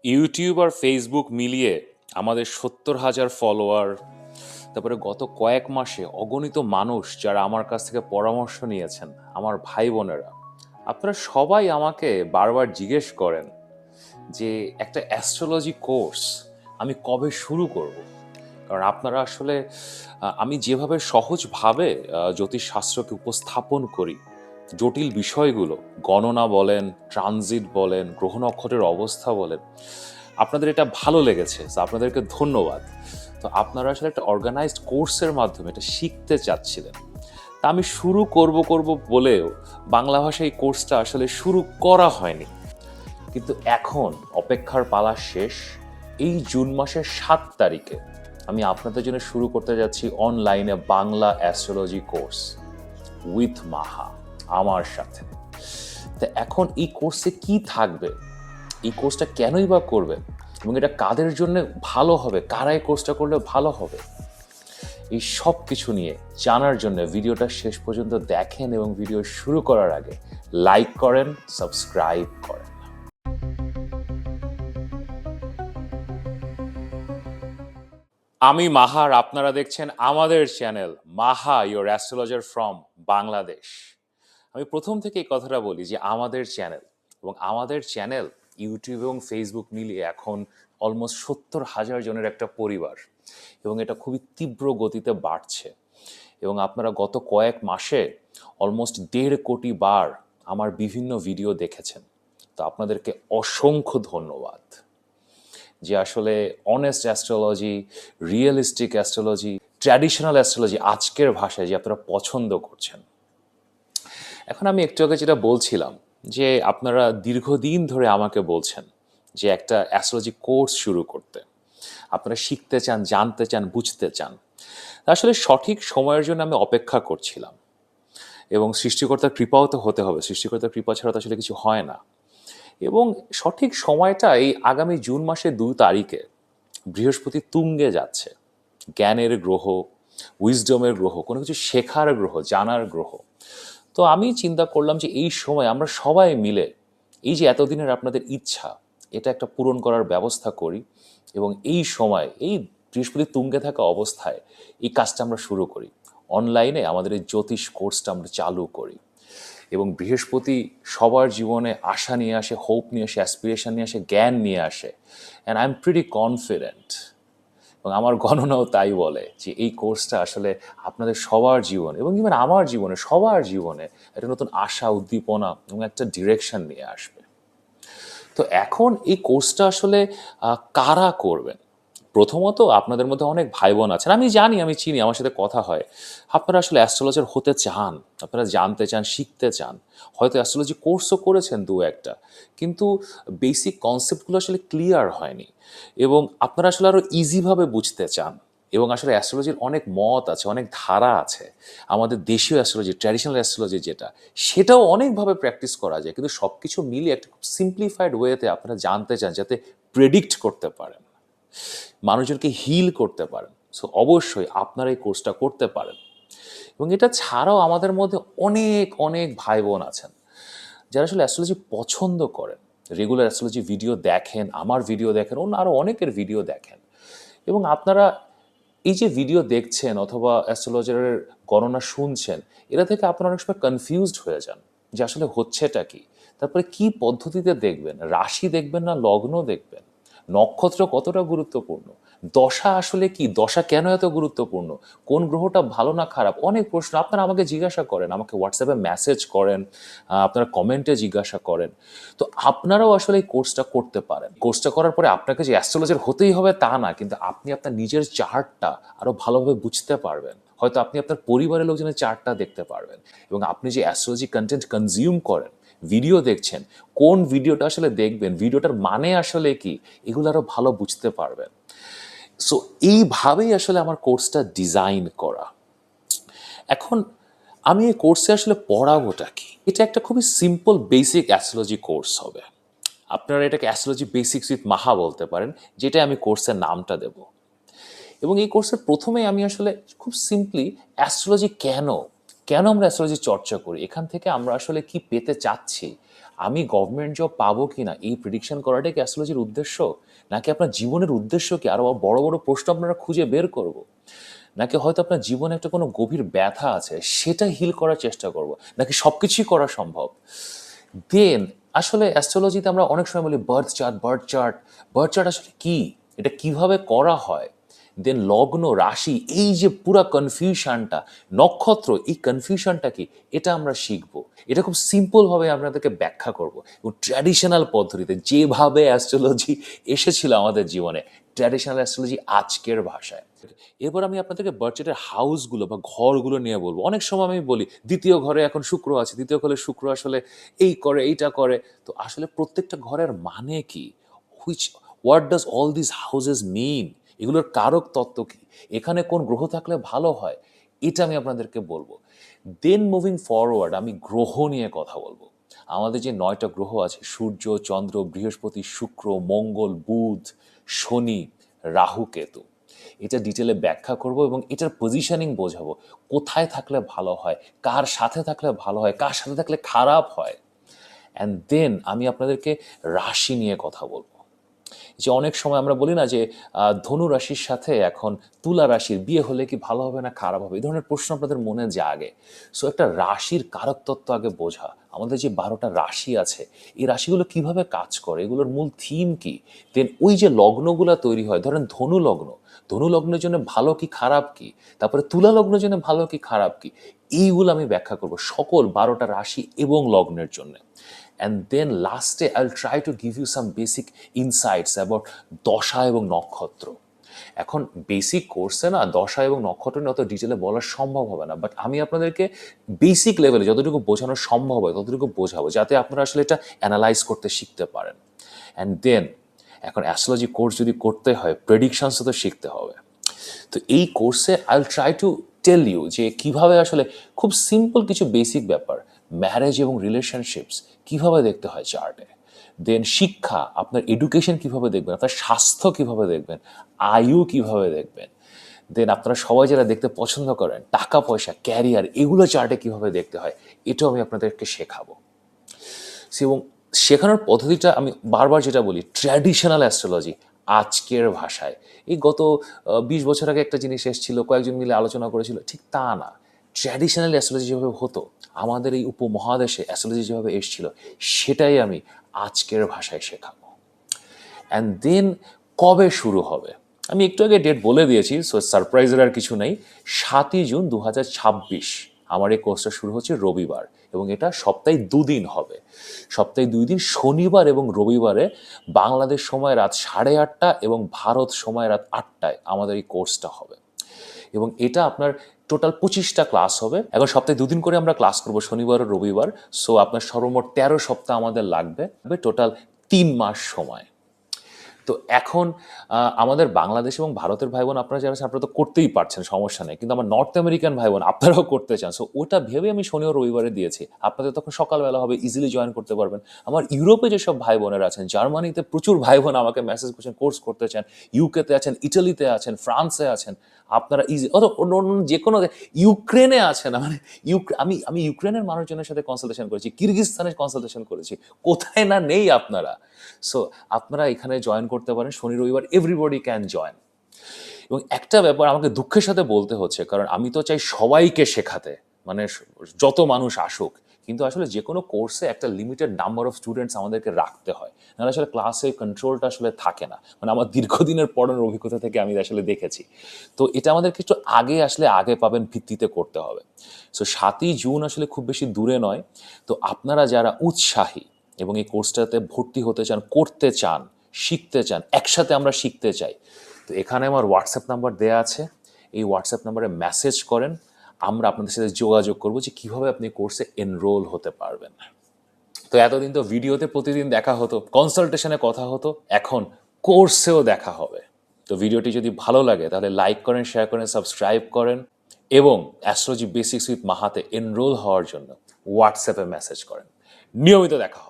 YouTube আর Facebook মিলিয়ে আমাদের ৭০,০০০ follower, তারপরে গত কয়েক মাসে অগণিত মানুষ যারা আমার কাছ থেকে পরামর্শ নিয়েছেন, আমার ভাই বোনেরা, আপনারা সবাই আমাকে বারবার জিজ্ঞেস করেন যে একটা অ্যাস্ট্রোলজি কোর্স আমি কবে শুরু করব। কারণ আপনারা আসলে আমি যেভাবে সহজভাবে জ্যোতিষশাস্ত্রকে উপস্থাপন করি, জটিল বিষয়গুলো, গণনা বলেন, ট্রানজিট বলেন, গ্রহ নক্ষত্রের অবস্থা বলেন, আপনাদের এটা ভালো লেগেছে, তো আপনাদেরকে ধন্যবাদ। তো আপনারা আসলে একটা অর্গানাইজড কোর্সের মাধ্যমে এটা শিখতে চাচ্ছিলেন। তা আমি শুরু করব করব বলেও বাংলা ভাষায় এই কোর্সটা আসলে শুরু করা হয়নি। কিন্তু এখন অপেক্ষার পালা শেষ। এই জুন মাসের ৭ তারিখে আমি আপনাদের জন্য শুরু করতে যাচ্ছি অনলাইনে বাংলা অ্যাস্ট্রোলজি কোর্স উইথ মাহা, আমার সাথে। তো এখন এই কোর্সে কি থাকবে, এই কোর্সটা কেনই বা করবে, এবং এটা কাদের জন্য ভালো হবে, কারা এই কোর্সটা করলে ভালো হবে, এই সব কিছু নিয়ে জানার জন্য ভিডিওটা শেষ পর্যন্ত দেখেন এবং ভিডিও শুরু করার আগে লাইক করেন, সাবস্ক্রাইব করেন। আমি মাহার, আপনারা দেখছেন আমাদের channel Maha your astrologer from Bangladesh. আমি প্রথম থেকে এই কথাটা বলি যে আমাদের চ্যানেল, এবং আমাদের চ্যানেল ইউটিউব এবং ফেসবুক মিলিয়ে এখন অলমোস্ট ৭০,০০০ জনের একটা পরিবার, এবং এটা খুবই তীব্র গতিতে বাড়ছে। এবং আপনারা গত কয়েক মাসে অলমোস্ট ১.৫ কোটি বার আমার বিভিন্ন ভিডিও দেখেছেন। তো আপনাদেরকে অসংখ্য ধন্যবাদ যে আসলে honest astrology, realistic astrology, traditional astrology আজকের ভাষায় যে আপনারা পছন্দ করছেন। এখন আমি একটু আগে যেটা বলছিলাম যে আপনারা দীর্ঘদিন ধরে আমাকে বলছেন যে একটা অ্যাস্ট্রোলজি কোর্স শুরু করতে, আপনারা শিখতে চান, জানতে চান, বুঝতে চান। আসলে সঠিক সময়ের জন্য আমি অপেক্ষা করছিলাম, এবং সৃষ্টিকর্তার কৃপাও তো হতে হবে, সৃষ্টিকর্তার কৃপা ছাড়া তো আসলে কিছু হয় না। এবং সঠিক সময়টা এই আগামী জুন মাসের ২ তারিখে বৃহস্পতি তুঙ্গে যাচ্ছে, জ্ঞানের গ্রহ, উইজডমের গ্রহ, কোনো কিছু শেখার গ্রহ, জানার গ্রহ। তো আমি চিন্তা করলাম যে এই সময় আমরা সবাই মিলে এই যে এতদিনের আপনাদের ইচ্ছা, এটা একটা পূরণ করার ব্যবস্থা করি, এবং এই সময় এই বৃহস্পতি তুঙ্গে থাকা অবস্থায় এই কাজটা আমরা শুরু করি। অনলাইনে আমাদের এই জ্যোতিষ কোর্সটা আমরা চালু করি, এবং বৃহস্পতি সবার জীবনে আশা নিয়ে আসে, হোপ নিয়ে আসে, অ্যাসপিরেশন নিয়ে আসে, জ্ঞান নিয়ে আসে। And I am pretty confident, এবং আমার গণনাও তাই বলে যে এই কোর্সটা আসলে আপনাদের সবার জীবনে, এবং ইভেন আমার জীবনে, সবার জীবনে একটা নতুন আশা, উদ্দীপনা এবং একটা ডিরেকশন নিয়ে আসবে। তো এখন এই কোর্সটা আসলে কারা করবেন? প্রথমত আপনাদের মধ্যে অনেক ভাই বোন আছেন, আমি জানি, আমি চিনি, আমার সাথে কথা হয়। আপনারা আসলে অ্যাস্ট্রোলজার হতে চান, আপনারা জানতে চান, শিখতে চান, হয়তো অ্যাস্ট্রোলজি কোর্সও করেছেন দু একটা, কিন্তু বেসিক কনসেপ্টগুলো আসলে ক্লিয়ার হয়নি, এবং আপনারা আসলে আরও ইজিভাবে বুঝতে চান। এবং আসলে অ্যাস্ট্রোলজির অনেক মত আছে, অনেক ধারা আছে। আমাদের দেশীয় অ্যাস্ট্রোলজি, ট্র্যাডিশনাল অ্যাস্ট্রোলজি যেটা, সেটাও অনেকভাবে প্র্যাকটিস করা যায়, কিন্তু সব কিছু মিলিয়ে একটা খুব সিম্পলিফাইড ওয়েতে আপনারা জানতে চান, যাতে প্রেডিক্ট করতে পারেন, মানুষজনকে হিল করতে পারেন। সো অবশ্যই আপনারা এই কোর্সটা করতে পারেন। এবং এটা ছাড়াও আমাদের মধ্যে অনেক অনেক ভাই বোন আছেন যারা আসলে অ্যাস্ট্রোলজি পছন্দ করেন, রেগুলার অ্যাস্ট্রোলজি ভিডিও দেখেন, আমার ভিডিও দেখেন, অন্য আরও অনেকের ভিডিও দেখেন। এবং আপনারা এই যে ভিডিও দেখছেন অথবা অ্যাস্ট্রোলজারের গণনা শুনছেন, এরা থেকে আপনারা অনেক সময় কনফিউজড হয়ে যান যে আসলে হচ্ছেটা কি। তারপরে কি পদ্ধতিতে দেখবেন, রাশি দেখবেন না লগ্ন দেখবেন, নক্ষত্র কতটা গুরুত্বপূর্ণ, দশা আসলে কি, দশা কেন এত গুরুত্বপূর্ণ, কোন গ্রহটা ভালো না খারাপ, অনেক প্রশ্ন আপনারা আমাকে জিজ্ঞাসা করেন, আমাকে হোয়াটসঅ্যাপে মেসেজ করেন, আপনারা কমেন্টে জিজ্ঞাসা করেন। তো আপনারাও আসলে এই কোর্সটা করতে পারেন। কোর্সটা করার পরে আপনাকে যে অ্যাস্ট্রোলজার হতেই হবে তা না, কিন্তু আপনি আপনার নিজের চার্টটা আরও ভালোভাবে বুঝতে পারবেন। হয়তো আপনি আপনার পরিবারের লোকজনের চার্টটা দেখতে পারবেন, এবং আপনি যে অ্যাস্ট্রোলজি কন্টেন্ট কনজিউম করেন, ভিডিও দেখছেন, কোন ভিডিওটা আসলে দেখবেন, ভিডিওটার মানে আসলে কি, এগুলো আরও ভালো বুঝতে পারবেন। সো এইভাবেই আসলে আমার কোর্সটা ডিজাইন করা। এখন আমি এই কোর্সে আসলে পড়াবোটা কি, এটা একটা খুবই সিম্পল বেসিক অ্যাস্ট্রোলজি কোর্স হবে। আপনারা এটাকে অ্যাস্ট্রোলজি বেসিক্স উইথ মাহা বলতে পারেন, যেটা আমি কোর্সের নামটা দেব। এবং এই কোর্সের প্রথমেই আমি আসলে খুব সিম্পলি অ্যাস্ট্রোলজি কেন, কেন আমরা অ্যাস্ট্রোলজি চর্চা করি, এখান থেকে আমরা আসলে কি পেতে চাচ্ছি, আমি গভর্নমেন্ট জব পাবো কিনা এই প্রেডিকশন করাটাই কি অ্যাস্ট্রোলজির উদ্দেশ্য, নাকি আপনার জীবনের উদ্দেশ্য কি আরো বড় বড় প্রশ্ন আপনারা খুঁজে বের করব, নাকি হয়তো আপনার জীবনে একটা কোনো গভীর ব্যথা আছে সেটা হিল করার চেষ্টা করব, নাকি সবকিছুই করা সম্ভব? দেন আসলে অ্যাস্ট্রোলজিতে আমরা অনেক সময় বলি বার্থ চার্ট আসলে কি, এটা কিভাবে করা হয়, দেন লগ্ন রাশি, এই যে পুরা কনফিউশনটা, নক্ষত্র, এই কনফিউশনটা কি, এটা আমরা শিখবো। এটা খুব সিম্পল ভাবে আপনাদেরকে ব্যাখ্যা করব এবং ট্র্যাডিশনাল পদ্ধতিতে, যেভাবে অ্যাস্ট্রোলজি এসেছিল আমাদের জীবনে, ট্র্যাডিশনাল অ্যাস্ট্রোলজি আজকের ভাষায়। এরপর আমি আপনাদেরকে বার্থচার্টের হাউসগুলো বা ঘরগুলো নিয়ে বলবো। অনেক সময় আমি বলি দ্বিতীয় ঘরে এখন শুক্র আছে, দ্বিতীয় ঘরে শুক্র আসলে এই করে এইটা করে। তো আসলে প্রত্যেকটা ঘরের মানে কি, which what does all this houses mean, এগুলোর কারক তত্ত্ব কি, এখানে কোন গ্রহ থাকলে ভালো হয়, এটা আমি আপনাদেরকে বলবো। দেন মুভিং ফরওয়ার্ড আমি গ্রহ নিয়ে কথা বলবো। আমাদের যে 9টা গ্রহ আছে, সূর্য, চন্দ্র, বৃহস্পতি, শুক্র, মঙ্গল, বুধ, শনি, রাহু, কেতু, এটা ডিটেলে ব্যাখ্যা করব এবং এটার পজিশনিং বোঝাবো, কোথায় থাকলে ভালো হয়, কার সাথে থাকলে ভালো হয়, কার সাথে থাকলে খারাপ হয়। অ্যান্ড দেন আমি আপনাদেরকে রাশি নিয়ে কথা বলবো। যে অনেক সময় আমরা বলি না যে ধনু রাশির সাথে এখন তুলা রাশির বিয়ে হলে কি ভালো হবে না খারাপ হবে, এই ধরনের প্রশ্ন আপনাদের মনে জাগে। সো একটা রাশির কারক তত্ত্ব আগে বোঝা, আমাদের যে 12টা রাশি আছে এই রাশিগুলো কিভাবে কাজ করে, এগুলোর মূল থিম কি, দেন ওই যে লগ্নগুলো তৈরি হয়, ধরেন ধনু লগ্ন, ধনু লগ্নের জন্য ভালো কি খারাপ কি, তারপরে তুলা লগ্নের জন্য ভালো কি খারাপ কি, এইগুলো আমি ব্যাখ্যা করব সকল 12টা রাশি এবং লগ্নের জন্য। অ্যান্ড দেন লাস্টে I will try to give you some basic insights about দশা এবং নক্ষত্র। এখন বেসিক কোর্সে না দশা এবং নক্ষত্র নিয়ে অত ডিটেলে বলা সম্ভব হবে না, বাট আমি আপনাদেরকে বেসিক লেভেলে যতটুকু বোঝানো সম্ভব হয় ততটুকু বোঝাবো, যাতে আপনারা আসলে এটা অ্যানালাইজ করতে শিখতে পারেন। অ্যান্ড দেন এখন অ্যাস্ট্রোলজি কোর্স যদি করতে হয়, প্রেডিকশনসও তো শিখতে হবে। তো এই কোর্সে I will try to tell you যে কিভাবে আসলে খুব সিম্পল কিছু বেসিক ব্যাপার, ম্যারেজ এবং রিলেশনশিপস কিভাবে দেখতে হয় চার্টে, দেন শিক্ষা, আপনার এডুকেশন কিভাবে দেখবেন, আপনার স্বাস্থ্য কিভাবে দেখবেন, আয়ু কিভাবে দেখবেন, দেন আপনারা সবাই যারা দেখতে পছন্দ করেন টাকা পয়সা, ক্যারিয়ার, এগুলো চার্টে কিভাবে দেখতে হয়, এটাও আমি আপনাদেরকে শেখাবো। এবং শেখানোর পদ্ধতিটা আমি বারবার যেটা বলি, ট্র্যাডিশনাল অ্যাস্ট্রোলজি আজকের ভাষায়। এই গত 20 বছর আগে একটা জিনিস এসেছিল, কয়েকজন মিলে আলোচনা করেছিল, ঠিক তা না। ট্র্যাডিশনাল অ্যাস্ট্রোলজি যেভাবে হতো আমাদের এই উপমহাদেশে, অ্যাস্ট্রোলজি যেভাবে এসেছিল সেটাই আমি আজকের ভাষায় শেখাবো। অ্যান্ড দেন কবে শুরু হবে আমি একটু আগে ডেট বলে দিয়েছি, সো সারপ্রাইজের আর কিছু নেই। 7ই জুন 2026 আমার এই কোর্সটা শুরু হচ্ছে রবিবার, এবং এটা সপ্তাহে 2 দিন হবে। সপ্তাহে 2 দিন, শনিবার এবং রবিবারে, বাংলাদেশ সময় রাত 8:30 এবং ভারত সময় রাত 8টায় আমাদের এই কোর্সটা হবে। এবং এটা আপনার টোটাল 25টা ক্লাস হবে। এখন সপ্তাহে 2 দিন করে আমরা ক্লাস করব, শনিবার ও রবিবার। সো আপনার সর্বমোট 13 সপ্তাহ আমাদের লাগবে, টোটাল 3 মাস সময়। তো এখন আমাদের বাংলাদেশ এবং ভারতের ভাই বোন আপনারা যারা আছেন, আপনারা তো করতেই পারছেন, সমস্যা নেই, কিন্তু আমার নর্থ আমেরিকান ভাই বোন আপনারাও করতে চান, সো ওটা ভেবে আমি শনি ও রবিবারে দিয়েছি। আপনাদের তখন সকালবেলা হবে, ইজিলি জয়েন করতে পারবেন। আমার ইউরোপে যেসব ভাই বোনেরা আছেন, জার্মানিতে প্রচুর ভাই বোন আমাকে মেসেজ করছেন কোর্স করতে চান, ইউকেতে আছেন, ইটালিতে আছেন, ফ্রান্সে আছেন, আপনারা ইজি, অন্য যে কোনো, ইউক্রেনে আছেন, মানে আমি ইউক্রেনের মানুষজনের সাথে কনসালটেশন করেছি, কিরগিজস্তানের কনসালটেশন করেছি, কোথায় না নেই আপনারা। সো আপনারা এখানে জয়েন করতে পারেন শনি রবিবার, এভরিবডি ক্যান জয়েন। এবং একটা ব্যাপার আমাকে দুঃখের সাথে বলতে হচ্ছে, কারণ আমি তো চাই সবাইকে শেখাতে, মানে যত মানুষ আসুক, কিন্তু আসলে যে কোনো কোর্সে একটা লিমিটেড নাম্বার অফ স্টুডেন্টস আমাদেরকে রাখতে হয়, নাহলে আসলে ক্লাসে কন্ট্রোলটা আসলে থাকে না। মানে আমার দীর্ঘদিনের পড়ানোর অভিজ্ঞতা থেকে আমি আসলে দেখেছি। তো এটা আমাদেরকে একটু আগে আসলে আগে পাবেন ভিত্তিতে করতে হবে। সো 7ই জুন আসলে খুব বেশি দূরে নয়। তো আপনারা যারা উৎসাহী এবং এই কোর্সটাতে ভর্তি হতে চান, করতে চান, শিখতে চান, একসাথে আমরা শিখতে চাই, তো এখানে আমার হোয়াটসঅ্যাপ নাম্বার দেয়া আছে। এই হোয়াটসঅ্যাপ নাম্বারে মেসেজ করেন, আমরা আপনাদের সাথে যোগাযোগ করবো যে কীভাবে আপনি কোর্সে এনরোল হতে পারবেন। তো এতদিন তো ভিডিওতে প্রতিদিন দেখা হতো, কনসালটেশনে কথা হতো, এখন কোর্সেও দেখা হবে। তো ভিডিওটি যদি ভালো লাগে তাহলে লাইক করেন, শেয়ার করেন, সাবস্ক্রাইব করেন, এবং অ্যাস্ট্রোলজি বেসিক্স উইথ মাহাতে এনরোল হওয়ার জন্য হোয়াটসঅ্যাপে মেসেজ করেন। নিয়মিত দেখা হবে।